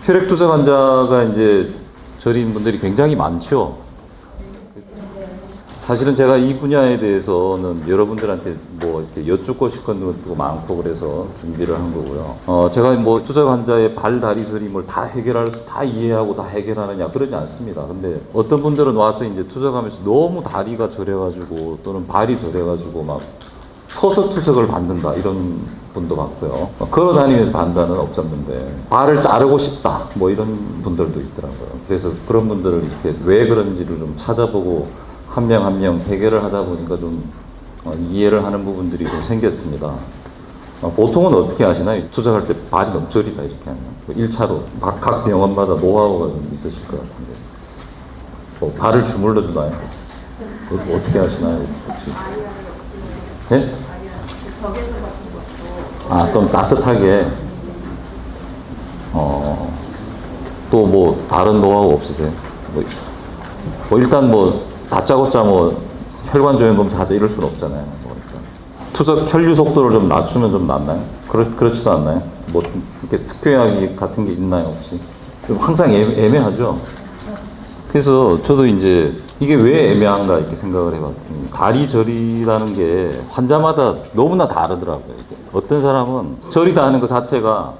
혈액투석 환자가 이제 저린 분들이 굉장히 많죠. 사실은 제가 이 분야에 대해서는 여러분들한테 뭐 이렇게 여쭙고 싶은 것도 많고 그래서 준비를 한 거고요. 제가 뭐 투석 환자의 발, 다리 저림을 다 해결할 수, 다 이해하고 다 해결하느냐 그러지 않습니다. 근데 어떤 분들은 와서 이제 투석하면서 너무 다리가 저려가지고 또는 발이 저려가지고 막 서서 투석을 받는다 이런 분도 봤고요. 걸어 다니면서 받는다는 없었는데 발을 자르고 싶다 뭐 이런 분들도 있더라고요. 그래서 그런 분들을 이렇게 왜 그런지를 좀 찾아보고 한 명 한 명 해결을 하다 보니까 좀 이해를 하는 부분들이 좀 생겼습니다. 보통은 어떻게 하시나요? 투석할 때 발이 너무 저리다 이렇게 하면 1차로 각 병원마다 노하우가 좀 있으실 것 같은데 뭐 발을 주물러 주나요? 어떻게 하시나요? 혹시? 네? 좀 따뜻하게 또 뭐 다른 노하우 없으세요? 뭐 일단 뭐 다짜고짜 뭐 혈관 조형 검사 하자 이럴 수는 없잖아요. 투석 혈류 속도를 좀 낮추면 좀 낫나요? 그렇지도 않나요? 뭐 이렇게 특효약 같은 게 있나요 혹시? 좀 항상 애매하죠. 그래서 저도 이제 이게 왜 애매한가 이렇게 생각을 해봤더니 다리 저리라는 게 환자마다 너무나 다르더라고요. 이게. 어떤 사람은 저리다 하는 것 자체가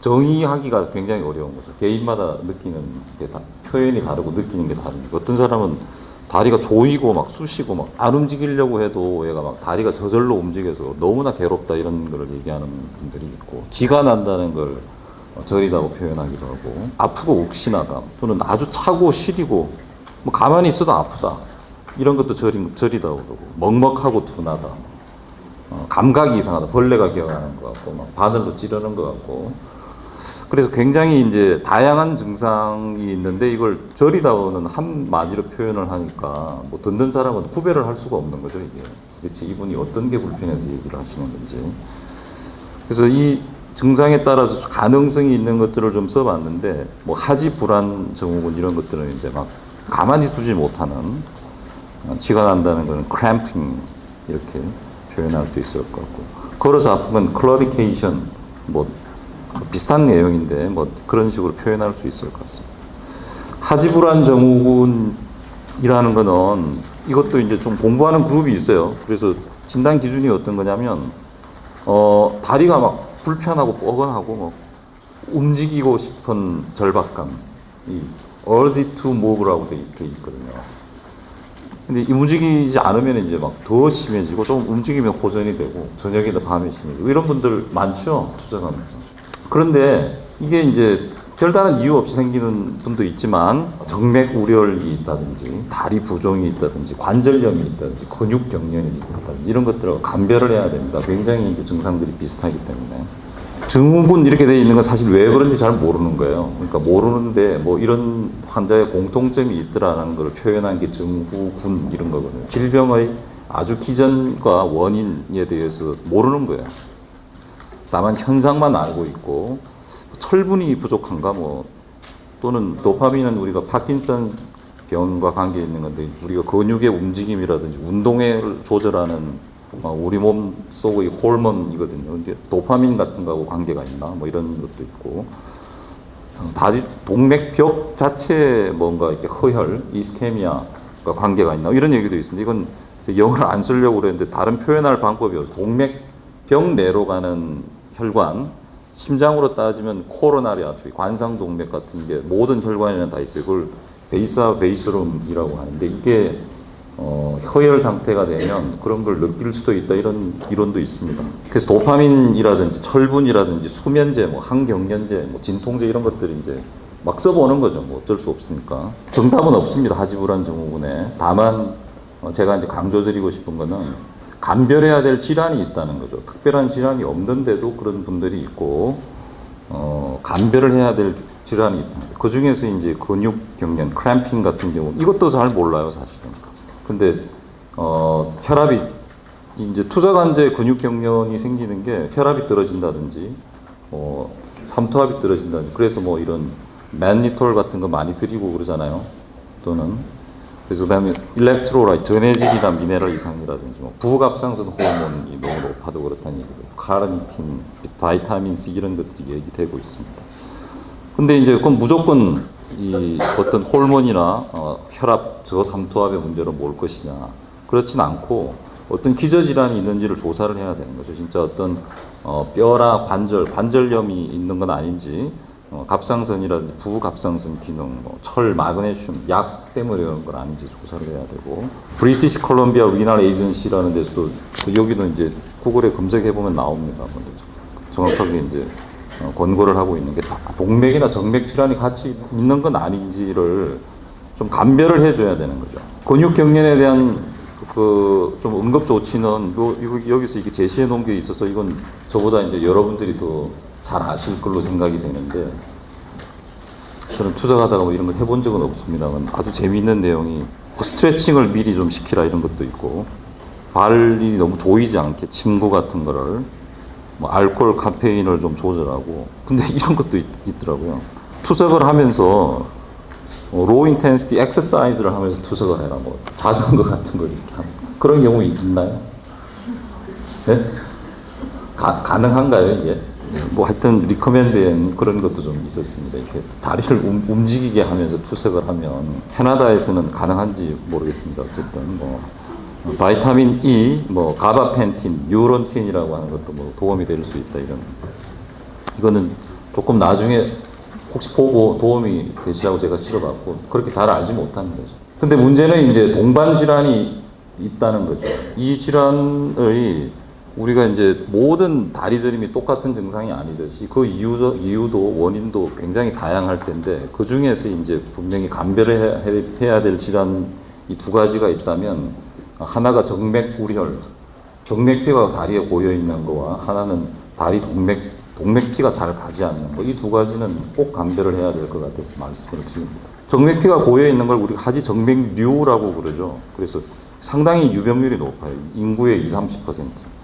정의하기가 굉장히 어려운 거죠. 개인마다 느끼는 게 표현이 다르고 느끼는 게 다르니까 어떤 사람은 다리가 조이고 막 쑤시고 막 안 움직이려고 해도 얘가 막 다리가 저절로 움직여서 너무나 괴롭다 이런 걸 얘기하는 분들이 있고 지가 난다는 걸 저리다고 표현하기도 하고 아프고 욱신하다 또는 아주 차고 시리고 뭐 가만히 있어도 아프다 이런 것도 저리다고 그러고 먹먹하고 둔하다 감각이 이상하다 벌레가 기어가는 것 같고 막 바늘로 찌르는 것 같고 그래서 굉장히 이제 다양한 증상이 있는데 이걸 저리다고는 한마디로 표현을 하니까 뭐 듣는 사람은 구별을 할 수가 없는 거죠 이게 도대체 이분이 어떤 게 불편해서 얘기를 하시는 건지 그래서 이 증상에 따라서 가능성이 있는 것들을 좀 써봤는데 뭐 하지 불안 증후군 이런 것들은 이제 막 가만히 두지 못하는 쥐가 난다는 것은 크램핑 이렇게 표현할 수 있을 것 같고 걸어서 아픈 건 클러디케이션 뭐 비슷한 내용인데 뭐 그런 식으로 표현할 수 있을 것 같습니다. 하지불안 증후군이라는 거는 이것도 이제 좀 공부하는 그룹이 있어요. 그래서 진단 기준이 어떤 거냐면 다리가 막 불편하고 뻐근하고 막 움직이고 싶은 절박감, 이 urge to move라고 돼 있거든요. 근데 이 움직이지 않으면 이제 막 더 심해지고 좀 움직이면 호전이 되고 저녁이나 밤에 심해지고 이런 분들 많죠 투석하면서. 그런데 이게 이제 별다른 이유 없이 생기는 분도 있지만 정맥 우려이 있다든지 다리 부종이 있다든지 관절염이 있다든지 근육 경련이 있다든지 이런 것들하고 감별을 해야 됩니다. 굉장히 이제 증상들이 비슷하기 때문에 증후군 이렇게 돼 있는 건 사실 왜 그런지 잘 모르는 거예요. 그러니까 모르는데 뭐 이런 환자의 공통점이 있더라는 걸 표현한 게 증후군 이런 거거든요. 질병의 아주 기전과 원인에 대해서 모르는 거예요. 다만 현상만 알고 있고 철분이 부족한가 뭐 또는 도파민은 우리가 파킨슨 병과 관계 있는 건데 우리가 근육의 움직임이라든지 운동을 조절하는 우리 몸 속의 호르몬이거든요. 근데 도파민 같은 거하고 관계가 있나 뭐 이런 것도 있고 다리 동맥벽 자체에 뭔가 이렇게 허혈 이스케미아가 관계가 있나 이런 얘기도 있습니다. 이건 영어를 안 쓰려고 그랬는데 다른 표현할 방법이 없어요. 동맥벽 내로 가는 혈관, 심장으로 따지면 코로나리 아트리, 관상동맥 같은 게 모든 혈관에는 다 있어요. 그걸 베이스룸이라고 하는데 이게 허혈 상태가 되면 그런 걸 느낄 수도 있다 이런 이론도 있습니다. 그래서 도파민이라든지 철분이라든지 수면제, 뭐 항경련제, 뭐 진통제 이런 것들이 이제 막 써보는 거죠. 뭐 어쩔 수 없으니까. 정답은 없습니다. 하지불안 증후군에. 다만 제가 이제 강조드리고 싶은 거는 감별해야 될 질환이 있다는 거죠. 특별한 질환이 없는데도 그런 분들이 있고, 감별을 해야 될 질환이 있다. 그 중에서 이제 근육 경련, 크램핑 같은 경우, 이것도 잘 몰라요, 사실은. 근데, 혈압이, 이제 투석환자의 근육 경련이 생기는 게 혈압이 떨어진다든지, 삼투압이 떨어진다든지, 그래서 뭐 이런 맨니톨 같은 거 많이 드리고 그러잖아요. 또는, 그래서 그다음에 일렉트로라이트, 전해질이나 미네랄 이상이라든지 뭐 부갑상선 호르몬이 너무 높아도 그렇다는 얘기도 있고 카르니틴, 바이타민 C 이런 것들이 얘기되고 있습니다. 근데 이제 그건 무조건 이 어떤 호르몬이나 혈압 저삼투압의 문제로 모을 것이냐. 그렇진 않고 어떤 기저질환이 있는지를 조사를 해야 되는 거죠. 진짜 어떤 뼈나 관절염이 있는 건 아닌지, 갑상선이라든지 부갑상선 기능, 철, 마그네슘, 약 때문에 그런 건 아닌지 조사를 해야 되고, 브리티시 콜롬비아 리널 에이전시라는 데서도 여기도 이제 구글에 검색해 보면 나옵니다. 정확하게 이제 권고를 하고 있는 게 동맥이나 정맥 질환이 같이 있는 건 아닌지를 좀 감별을 해줘야 되는 거죠. 근육 경련에 대한 그 좀 응급 조치는 여기서 이게 제시해 놓은 게 있어서 이건 저보다 이제 여러분들이 더 잘 아실 걸로 생각이 되는데, 저는 투석하다가 뭐 이런 걸 해본 적은 없습니다만 아주 재미있는 내용이 스트레칭을 미리 좀 시키라 이런 것도 있고, 발이 너무 조이지 않게 침구 같은 거를, 뭐 알코올 카페인을 좀 조절하고, 근데 이런 것도 있더라고요. 투석을 하면서 로우 인텐시티 엑서사이즈를 하면서 투석을 해라, 뭐 자전거 같은 걸 이렇게 하는 그런 경우 있나요? 네? 가능한가요 이게? 뭐 하여튼 리커멘드엔 그런 것도 좀 있었습니다. 이렇게 다리를 움직이게 하면서 투석을 하면, 캐나다에서는 가능한지 모르겠습니다. 어쨌든 뭐 바이타민 E, 뭐 가바펜틴, 뉴론틴이라고 하는 것도 뭐 도움이 될 수 있다 이런. 이거는 조금 나중에 혹시 보고 도움이 되시라고 제가 실어봤고 그렇게 잘 알지 못하는 거죠. 근데 문제는 이제 동반 질환이 있다는 거죠. 이 질환의 우리가 이제 모든 다리 저림이 똑같은 증상이 아니듯이 그 이유도 원인도 굉장히 다양할 텐데, 그 중에서 이제 분명히 감별을 해야 될 질환 이 두 가지가 있다면, 하나가 정맥우리혈, 정맥피가 다리에 고여 있는 거와 하나는 다리 동맥피가 잘 가지 않는 거, 이 두 가지는 꼭 감별을 해야 될 것 같아서 말씀을 드립니다. 정맥피가 고여 있는 걸 우리가 하지 정맥류라고 그러죠. 그래서 상당히 유병률이 높아요. 인구의 20-30%.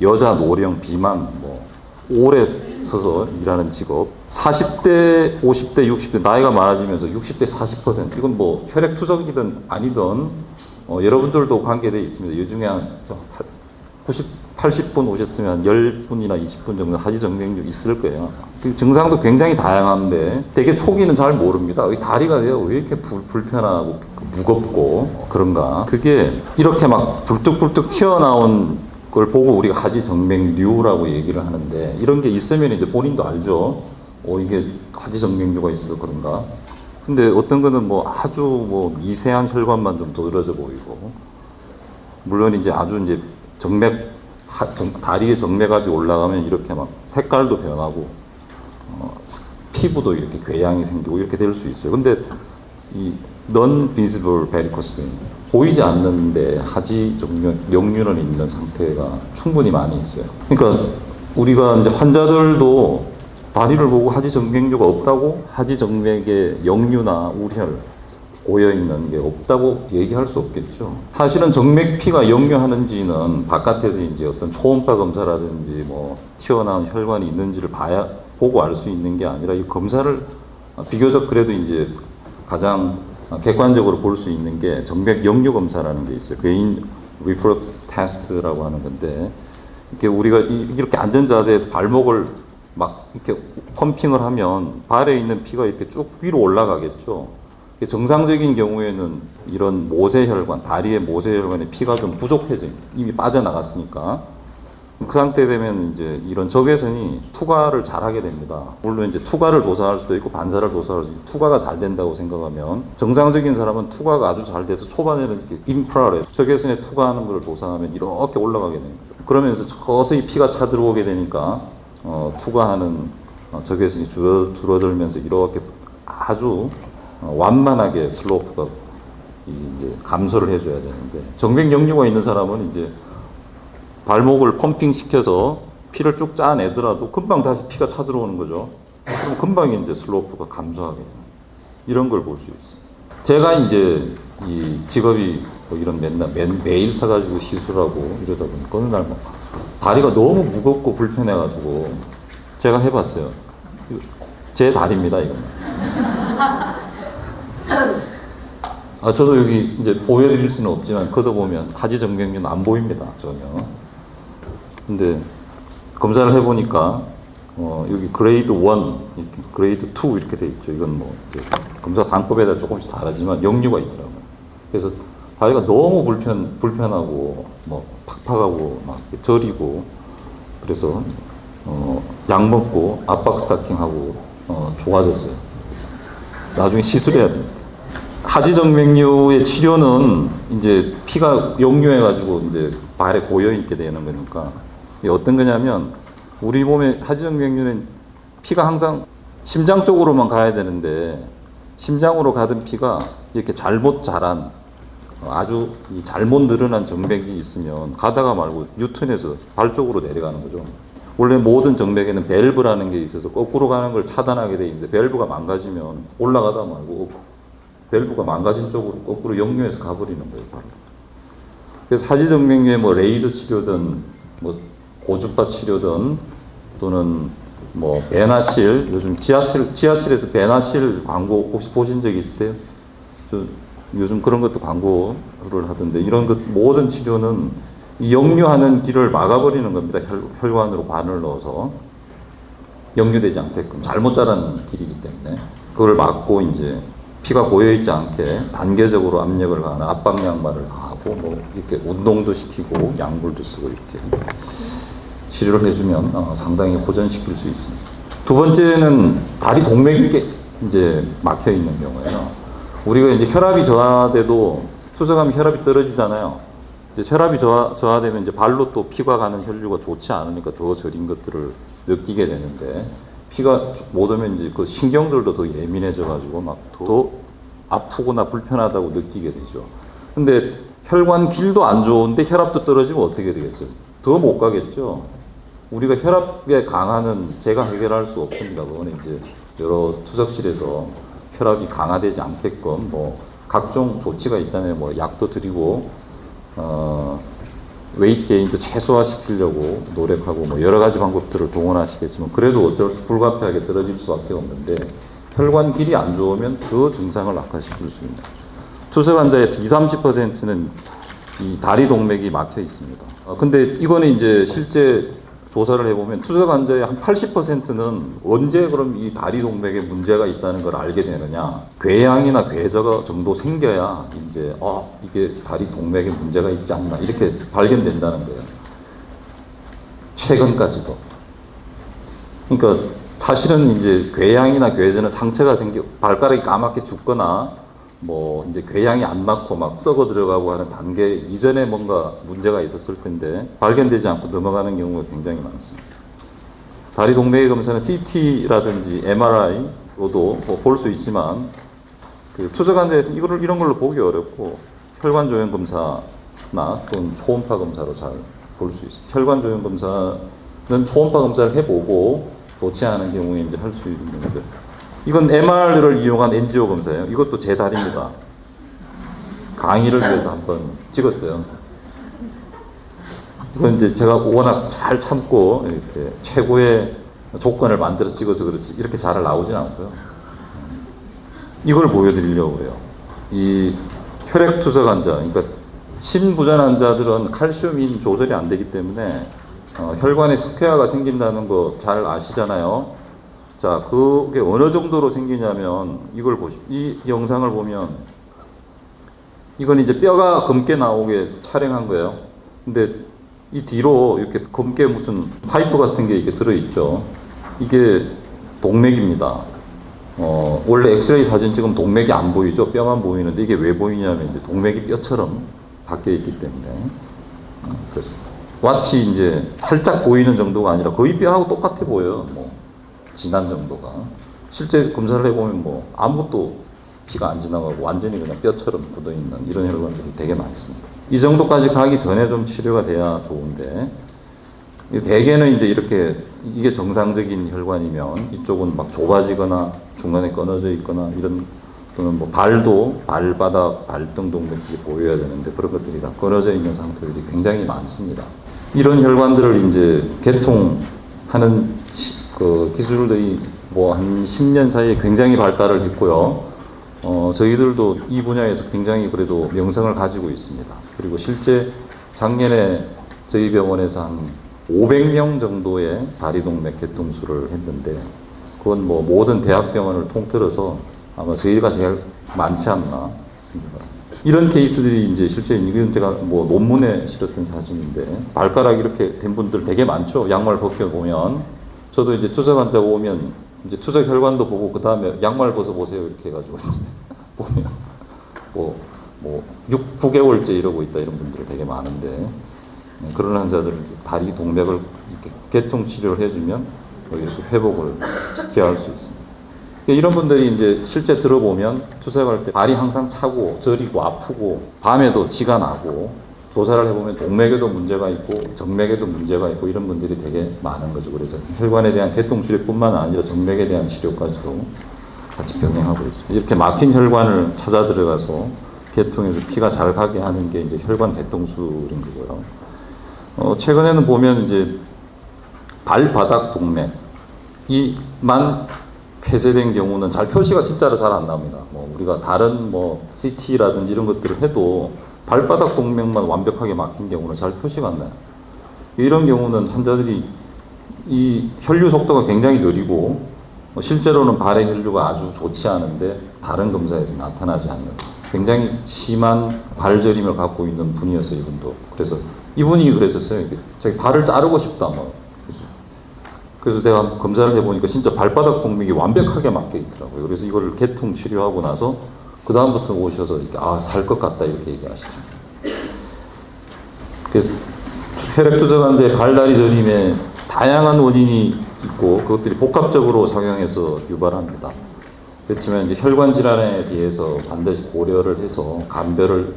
여자, 노령, 비만, 뭐 오래 서서 일하는 직업, 40대, 50대, 60대 나이가 많아지면서 60대 40%, 이건 뭐 혈액 투석이든 아니든 여러분들도 관계되어 있습니다. 요즘에 한 80분 오셨으면 10분이나 20분 정도 하지정맥류 있을 거예요. 증상도 굉장히 다양한데 되게 초기는 잘 모릅니다. 다리가 왜 이렇게 불편하고 무겁고 그런가. 그게 이렇게 막 불뚝불뚝 튀어나온 그걸 보고 우리가 하지정맥류라고 얘기를 하는데, 이런 게 있으면 이제 본인도 알죠. 이게 하지정맥류가 있어 그런가. 근데 어떤 거는 뭐 아주 뭐 미세한 혈관만 좀 두드러져 보이고, 물론 이제 아주 이제 다리에 정맥압이 올라가면 이렇게 막 색깔도 변하고, 피부도 이렇게 궤양이 생기고 이렇게 될 수 있어요. 근데 이 non-visible varicose vein, 보이지 않는데 하지정맥류는 있는 상태가 충분히 많이 있어요. 그러니까 우리가 이제 환자들도 다리를 보고 하지정맥류가 없다고 하지정맥에 역류나 우리혈 고여 있는 게 없다고 얘기할 수 없겠죠. 사실은 정맥피가 역류하는지는 바깥에서 이제 어떤 초음파 검사라든지 뭐 튀어나온 혈관이 있는지를 보고 알 수 있는 게 아니라, 이 검사를 비교적 그래도 이제 가장 객관적으로 볼 수 있는 게 정맥 역류 검사라는 게 있어요. 베인 리프렉스 테스트라고 하는 건데, 이렇게 우리가 이렇게 앉은 자세에서 발목을 막 이렇게 펌핑을 하면 발에 있는 피가 이렇게 쭉 위로 올라가겠죠. 정상적인 경우에는 이런 모세혈관, 다리의 모세혈관에 피가 좀 부족해져요. 이미 빠져나갔으니까. 그 상태 되면 이제 이런 적외선이 투과를 잘 하게 됩니다. 물론 이제 투과를 조사할 수도 있고 반사를 조사할 수도 있고, 투과가 잘 된다고 생각하면, 정상적인 사람은 투과가 아주 잘 돼서 초반에는 이렇게 인프라레드, 적외선에 투과하는 걸 조사하면 이렇게 올라가게 되는 거죠. 그러면서 서서히 피가 차 들어오게 되니까 투과하는 적외선이 줄어들면서 이렇게 아주 완만하게 슬로프가 이제 감소를 해줘야 되는데, 정맥 역류가 있는 사람은 이제 발목을 펌핑 시켜서 피를 쭉 짜내더라도 금방 다시 피가 차 들어오는 거죠. 그럼 금방 이제 슬로프가 감소하게 돼요. 이런 걸 볼 수 있어요. 제가 이제 이 직업이 뭐 이런 매일 사가지고 시술하고 이러다 보니까 어느 날 막 다리가 너무 무겁고 불편해가지고 제가 해봤어요. 제 다리입니다, 이건. 저도 여기 이제 보여드릴 수는 없지만 걷어보면 하지정맥류는 안 보입니다, 전혀. 근데 검사를 해보니까 여기 그레이드 1, 이렇게 그레이드 2 이렇게 돼 있죠. 이건 뭐 이제 검사 방법에 따라 조금씩 다르지만 역류가 있더라고요. 그래서 다리가 너무 불편하고 뭐 팍팍하고 막 이렇게 저리고 그래서 약 먹고 압박 스타킹하고 좋아졌어요. 그래서 나중에 시술해야 됩니다. 하지정맥류의 치료는 이제 피가 역류해가지고 이제 발에 고여 있게 되는 거니까 이게 어떤 거냐면 우리 몸의 하지정맥류는 피가 항상 심장 쪽으로만 가야 되는데 심장으로 가던 피가 이렇게 잘못 자란 아주 잘못 늘어난 정맥이 있으면 가다가 말고 유턴해서 발 쪽으로 내려가는 거죠. 원래 모든 정맥에는 밸브라는 게 있어서 거꾸로 가는 걸 차단하게 돼 있는데 밸브가 망가지면 올라가다 말고 밸브가 망가진 쪽으로 거꾸로 역류해서 가버리는 거예요. 바로. 그래서 하지정맥류에 뭐 레이저 치료든 뭐 고주파 치료든 또는 뭐 베나실 요즘 지하철에서 베나실 광고 혹시 보신 적 있으세요? 요즘 그런 것도 광고를 하던데 이런 것 모든 치료는 이 역류하는 길을 막아버리는 겁니다. 혈관으로 바늘 넣어서 역류되지 않게끔 잘못 자란 길이기 때문에 그걸 막고 이제 피가 고여있지 않게 단계적으로 압력을 가하는 압박 양말을 하고 뭐 이렇게 운동도 시키고 약물도 쓰고 이렇게 치료를 해주면 상당히 호전시킬 수 있습니다. 두 번째는 다리 동맥이 이제 막혀 있는 경우에요. 우리가 이제 혈압이 저하돼도 투석하면 혈압이 떨어지잖아요. 이제 혈압이 저하되면 이제 발로 또 피가 가는 혈류가 좋지 않으니까 더 저린 것들을 느끼게 되는데 피가 못 오면 이제 그 신경들도 더 예민해져가지고 막 더 아프거나 불편하다고 느끼게 되죠. 근데 혈관 길도 안 좋은데 혈압도 떨어지면 어떻게 되겠어요? 더 못 가겠죠. 우리가 혈압에 강화는 제가 해결할 수 없습니다. 그거는 이제 여러 투석실에서 혈압이 강화되지 않게끔 뭐 각종 조치가 있잖아요. 뭐 약도 드리고 웨이트 게인도 최소화시키려고 노력하고 뭐 여러 가지 방법들을 동원하시겠지만 그래도 어쩔 수 불가피하게 떨어질 수밖에 없는데 혈관 길이 안 좋으면 더 증상을 악화시킬 수 있는 거죠. 투석 환자에서 20-30%는 이 다리 동맥이 막혀 있습니다. 근데 이거는 이제 실제 조사를 해보면 투석 환자의 한 80%는 언제 그럼 이 다리 동맥에 문제가 있다는 걸 알게 되느냐. 궤양이나 궤저가 정도 생겨야 이제 이게 다리 동맥에 문제가 있지 않나 이렇게 발견된다는 거예요. 최근까지도. 그러니까 사실은 이제 궤양이나 궤저는 상처가 생겨 발가락이 까맣게 죽거나 뭐 이제 궤양이 안 맞고 막 썩어 들어가고 하는 단계 이전에 뭔가 문제가 있었을 텐데 발견되지 않고 넘어가는 경우가 굉장히 많습니다. 다리 동맥의 검사는 CT라든지 MRI로도 볼 수 있지만 그 투석 환자에서는 이런 걸로 보기 어렵고 혈관 조형 검사나 또는 초음파 검사로 잘 볼 수 있습니다. 혈관 조형 검사는 초음파 검사를 해보고 좋지 않은 경우에 이제 할 수 있는 거죠. 이건 MR을 이용한 엔지오 검사예요. 이것도 제 다리입니다. 강의를 위해서 한번 찍었어요. 이건 이제 제가 워낙 잘 참고 이렇게 최고의 조건을 만들어서 찍어서 그렇지 이렇게 잘 나오진 않고요. 이걸 보여드리려고 해요. 이 혈액투석 환자, 그러니까 심부전 환자들은 칼슘이 조절이 안 되기 때문에 혈관에 석회화가 생긴다는 거 잘 아시잖아요. 자, 그게 어느 정도로 생기냐면 이걸 이 영상을 보면 이건 이제 뼈가 검게 나오게 촬영한 거예요. 근데 이 뒤로 이렇게 검게 무슨 파이프 같은 게 이렇게 들어있죠. 이게 동맥입니다. 원래 엑스레이 사진 찍으면 동맥이 안 보이죠. 뼈만 보이는데 이게 왜 보이냐면 이제 동맥이 뼈처럼 바뀌어 있기 때문에 그렇습니다. 마치 이제 살짝 보이는 정도가 아니라 거의 뼈하고 똑같아 보여요. 뭐 진한 정도가. 실제 검사를 해보면 뭐 아무것도 피가 안 지나가고 완전히 그냥 뼈처럼 굳어있는 이런 혈관들이 되게 많습니다. 이 정도까지 가기 전에 좀 치료가 돼야 좋은데 대개는 이제 이렇게 이게 정상적인 혈관이면 이쪽은 막 좁아지거나 중간에 끊어져 있거나 이런 또는 뭐 발도 발바닥, 발등 동맥이 보여야 되는데 그런 것들이 다 끊어져 있는 상태들이 굉장히 많습니다. 이런 혈관들을 이제 개통하는 그 기술들이 뭐 한 10년 사이에 굉장히 발달을 했고요. 저희들도 이 분야에서 굉장히 그래도 명성을 가지고 있습니다. 그리고 실제 작년에 저희 병원에서 한 500명 정도의 다리동맥 개통수를 했는데 그건 뭐 모든 대학병원을 통틀어서 아마 저희가 제일 많지 않나 생각합니다. 이런 케이스들이 이제 실제 이건 제가 뭐 논문에 실었던 사진인데 발가락 이렇게 된 분들 되게 많죠. 양말 벗겨 보면 저도 이제 투석 환자가 오면 이제 투석 혈관도 보고 그 다음에 양말 벗어 보세요 이렇게 해가지고 이제 보면 뭐 9개월째 이러고 있다 이런 분들 되게 많은데 그런 환자들 다리 동맥을 이렇게 개통 치료를 해주면 이렇게 회복을 쉽게 할 수 있습니다. 이런 분들이 이제 실제 들어보면 투석할 때 발이 항상 차고 저리고 아프고 밤에도 지가 나고 조사를 해보면 동맥에도 문제가 있고 정맥에도 문제가 있고 이런 분들이 되게 많은 거죠. 그래서 혈관에 대한 개통 치료뿐만 아니라 정맥에 대한 치료까지도 같이 병행하고 있습니다. 이렇게 막힌 혈관을 찾아 들어가서 개통해서 피가 잘 가게 하는 게 이제 혈관 개통술인 거고요. 최근에는 보면 이제 발바닥 동맥이만 폐쇄된 경우는 잘 표시가 진짜로 잘 안 나옵니다. 뭐 우리가 다른 뭐 CT라든지 이런 것들을 해도 발바닥 동맥만 완벽하게 막힌 경우는 잘 표시가 안 나요. 이런 경우는 환자들이 이 혈류 속도가 굉장히 느리고 실제로는 발의 혈류가 아주 좋지 않은데 다른 검사에서 나타나지 않는 굉장히 심한 발저림을 갖고 있는 분이었어요, 이분도. 그래서 이분이 그랬었어요. 자기 발을 자르고 싶다 뭐. 그래서 내가 검사를 해보니까 진짜 발바닥 동맥이 완벽하게 막혀 있더라고요. 그래서 이거를 개통 치료하고 나서 그 다음부터 오셔서 이렇게 살 것 같다 이렇게 얘기하시죠. 그래서 혈액투석 환자의 발다리 저림에 다양한 원인이 있고 그것들이 복합적으로 작용해서 유발합니다. 그렇지만 이제 혈관 질환에 대해서 반드시 고려를 해서 감별을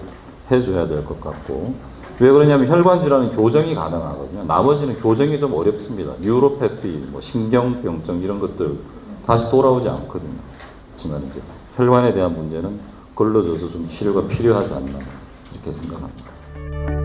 해줘야 될 것 같고 왜 그러냐면 혈관 질환은 교정이 가능하거든요. 나머지는 교정이 좀 어렵습니다. 뉴로패티, 뭐 신경병증 이런 것들 다시 돌아오지 않거든요. 그렇지만 이제 혈관에 대한 문제는 걸러져서 좀 치료가 필요하지 않나 이렇게 생각합니다.